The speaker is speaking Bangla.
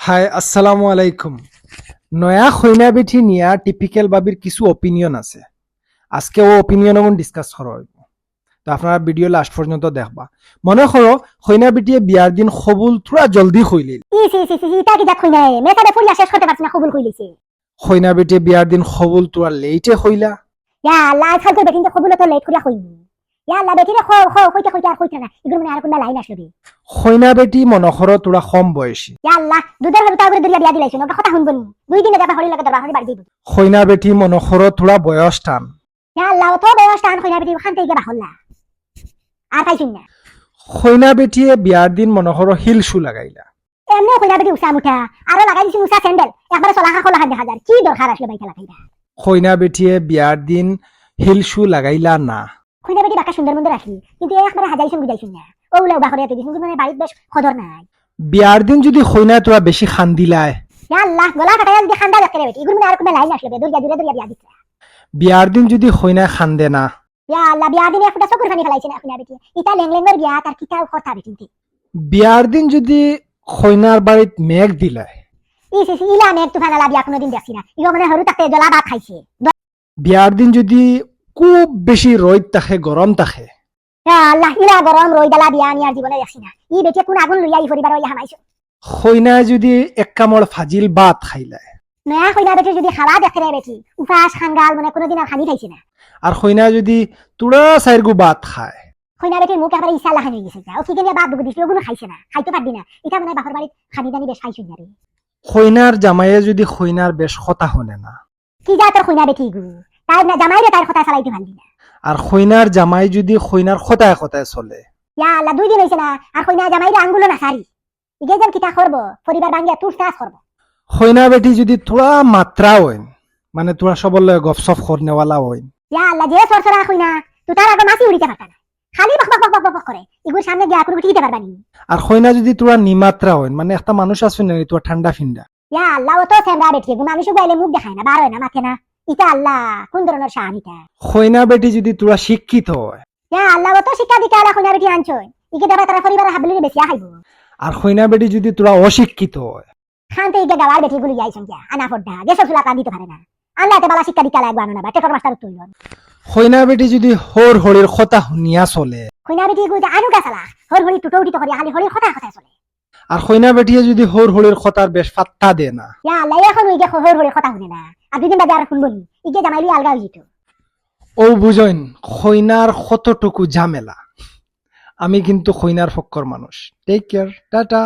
হাই আসসালামু আলাইকুম। নয়া খৈনা বেঠি নিয়া টিপিক্যাল বাবির কিছু অপিনিয়ন আছে। আজকে ও অপিনিয়ন ডিসকাস করা হইব, তো আপনারা ভিডিও লাস্ট পর্যন্ত দেখবা। মনে করো খৈনা বেটিয়ে বিয়ার দিন কবুল থোড়া জলদি হইলিল। ইটা কি দেখুই নাই মেয়েটা ফুলিয়া শেষ করতে পারছ না কবুল কইলিছে। খৈনা বেটিয়ে বিয়ার দিন কবুল থোড়া লেটে হইলা। ইয়া আল্লাহ খাল করে বেটিন কবুল তো লেট করিয়া কইনি। ইয়া আল্লাহ বেটিনে কইতে আর কইতে না এগুলো মানে আর কোন লাইন আসবে। খৈনা বেটি মনে করো তোরা কম বয়সী। ইয়া আল্লাহ দুধের ভাবে তাগরে দরিয়া বিয়া দিলাইছ না কথা শুনবনি। দুই দিনে যাবা হরি লাগে দরবার হরি বাড়ি দিব। খৈনা বেটি মনে করো তোরা বয়স টান। ইয়া আল্লাহ তো বয়স টান কইনা বেটি খান থেকে বাহল্লা আর পাইছিন না। খৈনা বেটিয়ে বিয়ার দিন মনে করো হিল শু লাগাইলা। এমনিও কইনা বেটি উসা মুঠা আর লাগাই দিছি উসা স্যান্ডেল একবারে চলা খোলা দেখা যায় কি দরকার আসলে বাইকা লাগাইবা। খৈনা বেটিয়ে বিয়ার দিন হিল শু লাগাইলা না। কইনা বেটি বাকা সুন্দর মন্দ রাখি কিন্তু একবারে হাজাইছুন বুঝাইছুন না ওগুলা বাহরিয়া তুই কিন্তু মানে বাড়িতে বেশ খদর নাই। বিয়ার দিন যদি খৈনা তোরা বেশি খান দিলায়। ইয়া আল্লাহ গলা কাটাইয়া যদি খান্দা দেখতে বেটি এগুলো মানে আর কোন লাইন আসবে দরিয়া বিয়া দিছে। বিয়ার দিন যদি খৈনা খান্দে না। ইয়া আল্লাহ বিয়া দিনে একটা চকুর পানি ফেলাইছে না কইনা বেটি ইটা লেংলেঙ্গর বিয়া তার কিটাও কথা বেটি। বিয়ার দিন যদি খৈনার বাড়িত মেঘ দিলায়। ইলা মেঘ তুফান আলা বিয়া কোনোদিন দেখছি না ইগো মানে হরু তাতে জলা ভাত খাইছে। বিয়ার দিন যদি খুব বেশি রোদ থাকে গরম থাকে। ইয়া আল্লাহ ইলা গরম রইদালা বিয়া আমি আর জীবনে দেখছি না ই বেটি কোন আগুন লইয়া ই পরিবার ইয়া হামাইছো। খৈনা যদি এক কামড় ফাজিল ভাত খাইলায়। নয়া কইনা বেটি যদি খাওয়া দেখতে রে বেটি উপাস খাঙ্গাল মানে কোনোদিন আর খানি খাইছে না। আর খৈনা যদি তুড়া চাইরগু ভাত খায়। কইনা বেটির মুখ একেবারে ইসা লাহান হয়ে গেছে ও কি কেন বাদ দুগু দিছিল ওগুলো খাইছে না খাইতে পারবি না এটা মানে বাপের বাড়ির খানি দানি বেশ খাইছুন না রে। খৈনার জামাইয়ে যদি খৈনার বেশ কথা হনে না। কি যা তোর কইনা বেটি গু তাই না জামাইরে তার কথা চালাইতে পারলি না। আর খৈনার জামাই যদি খৈনার কথায় কথায় চলে। ইয়া আল্লাহ 2 দিন হইছে না আর কইনা জামাইরে আঙ্গুলো না সারি ইগে যেন কিটা করব পরিবার ভাঙ্গিয়া তুই কাজ করব। খৈনা বেটি যদি তোরা মাত্রা হইন মানে তোরা সবলে গপসপ করনেওয়ালা হইন। ইয়া আল্লাহ যে সরসরা কইনা তুই তার আগে মাছি উড়িতে পারতা না খালি বক বক বক বক করে ইগুর সামনে গিয়া পুরো টিকিতে পারবা নি। আর খৈনা যদি তোরা নিমাত্রা হইন মানে একটা মানুষ আছে না তোরা ঠান্ডা ফিন্ডা। ইয়া আল্লাহ ও তো সেমরা বেটি গু মানুষ গাইলে মুখ দেখায় না বার হয় না মাথে না ইটা আল্লাহ কোন ধরনের শান ইটা। খৈনা বেটি যদি তোরা শিক্ষিত হয়। ইয়া আল্লাহ ও তো শিক্ষা দিকে আর কইনা বেটি আনছয় ইকে দেবা তারা পরিবার হাবলি বেশি খাইবো। আর খৈনা বেটি যদি তোরা অশিক্ষিত হয়। খানতে ইকে গাওয়ার বেটি গুলি যাইছন কিয়া আনা ফড্ডা যে সব সুলা কান দিতে পারে না আল্লাহ তে বালা শিক্ষা দিকে লাগবে আনো না বা টেটর মাস্টার তুইলন। খৈনা বেটি যদি হর হরির কথা শুনিয়া চলে। কইনা বেটি গুই আনু গাছালা হর হরি টুটো উঠি তো করি খালি হরির কথা কথা চলে। আর খৈনা বেটিয়ে যদি হর হরির কথার বেশ পাত্তা দে না। ইয়া আল্লাহ এখন ইকে হর হরির কথা শুনে না আর 2 দিন বাদে আর শুনবনি ইকে জামাইলি আলগা হই যেত। ও বুঝইন খৈনার কতটুকু ঝামেলা। আমি কিন্তু খৈনার ফক্কর মানুষ। Take care, tata.